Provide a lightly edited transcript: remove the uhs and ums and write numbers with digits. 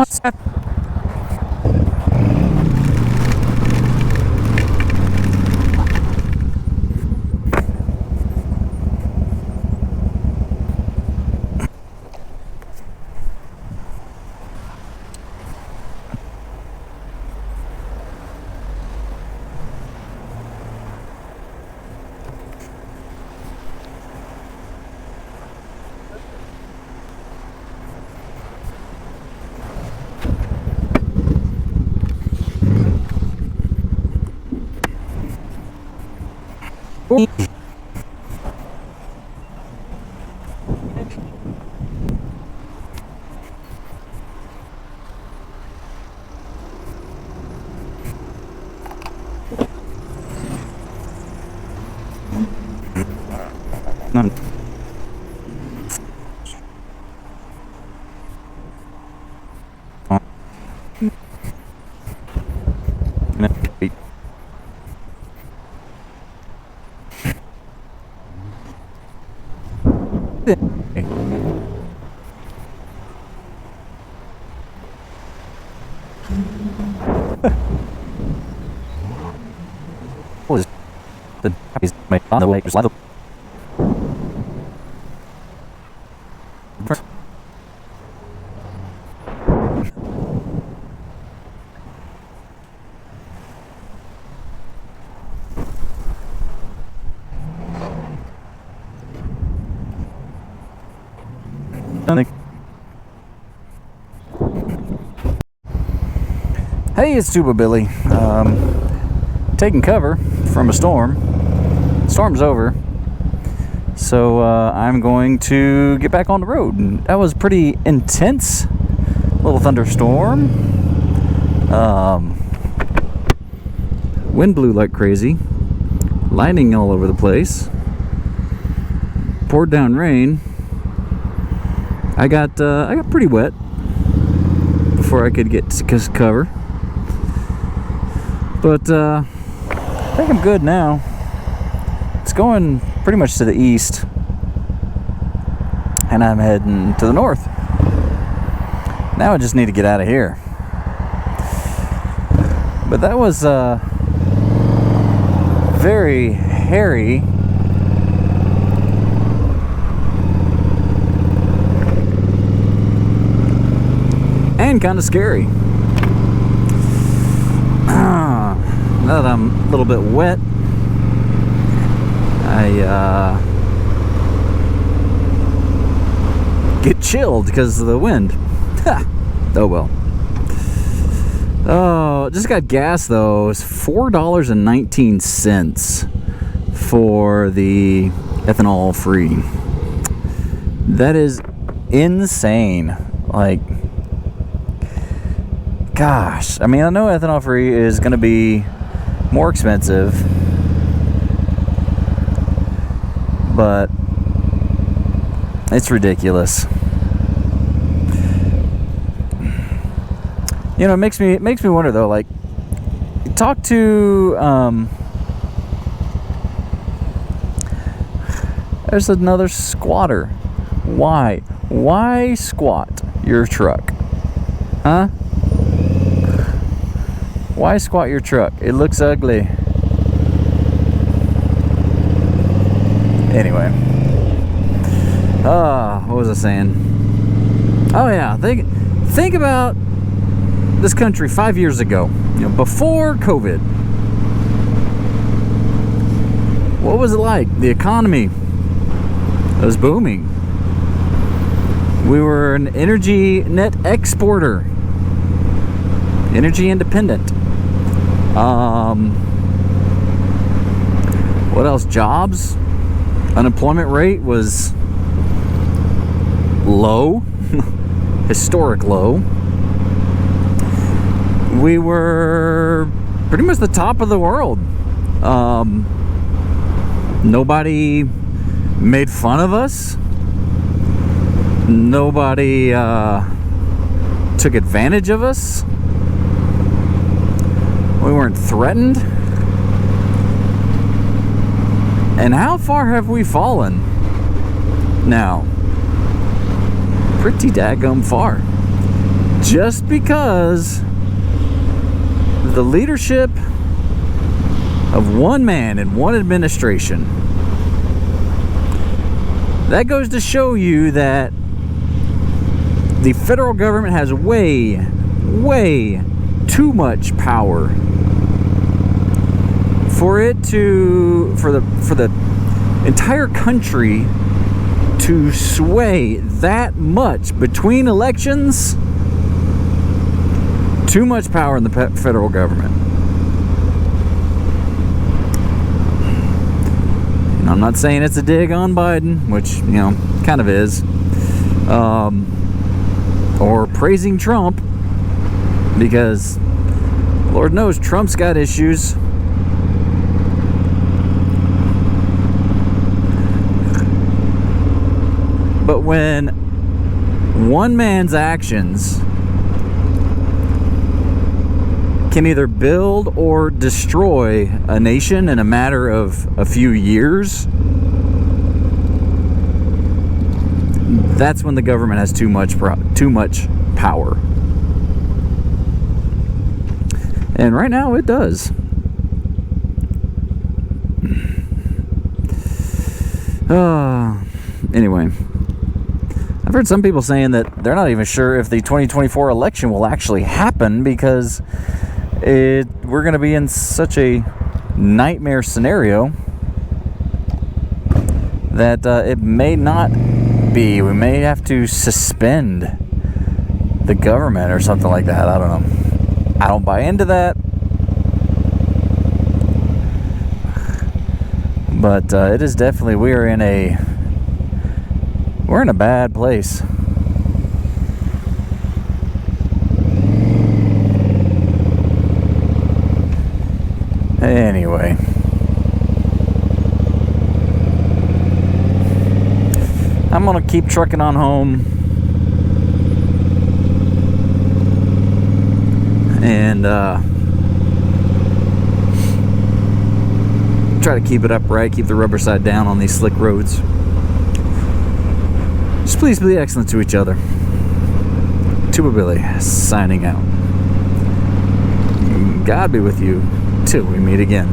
Was the on the way just like Hey, it's Tuba Billy. Taking cover from a storm. Storm's over, so I'm going to get back on the road. That was pretty intense little thunderstorm. Wind blew like crazy, lightning all over the place, poured down rain. I got pretty wet before I could get to cover, but I think I'm good now. It's going pretty much to the east, and I'm heading to the north. Now I just need to get out of here. But that was very hairy and kind of scary. Now that I'm a little bit wet, I get chilled because of the wind. Oh well. Oh, just got gas though. It's $4.19 for the ethanol free. That is insane. Like, gosh, I mean, I know ethanol free is going to be more expensive, but it's ridiculous. You know, it makes me wonder though. Like, talk to there's another squatter. Why squat your truck? Huh? Why squat your truck? It looks ugly. Anyway. What was I saying? Oh yeah, think about this country 5 years ago. You know, before COVID. What was it like? The economy was booming. We were an energy net exporter. Energy independent. What else? Jobs. Unemployment rate was low. Historic low. We were pretty much the top of the world. Nobody made fun of us. Nobody took advantage of us. We weren't threatened. And how far have we fallen now? Pretty daggum far. just because the leadership of one man in one administration. That goes to show you that the federal government has way too much power for the entire country to sway that much between elections. Too much power in the federal government. And I'm not saying it's a dig on Biden, which, you know, kind of is, or praising Trump, because Lord knows Trump's got issues. But when one man's actions can either build or destroy a nation in a matter of a few years, that's when the government has too much power. And right now it does. Anyway, I've heard some people saying that they're not even sure if the 2024 election will actually happen because we're going to be in such a nightmare scenario that it may not be. We may have to suspend the government or something like that. I don't know. I don't buy into that. But it is definitely, we're in a bad place. Anyway, I'm gonna keep trucking on home and try to keep it upright, keep the rubber side down on these slick roads. Just please be excellent to each other. Tuba Billy signing out. God be with you till we meet again.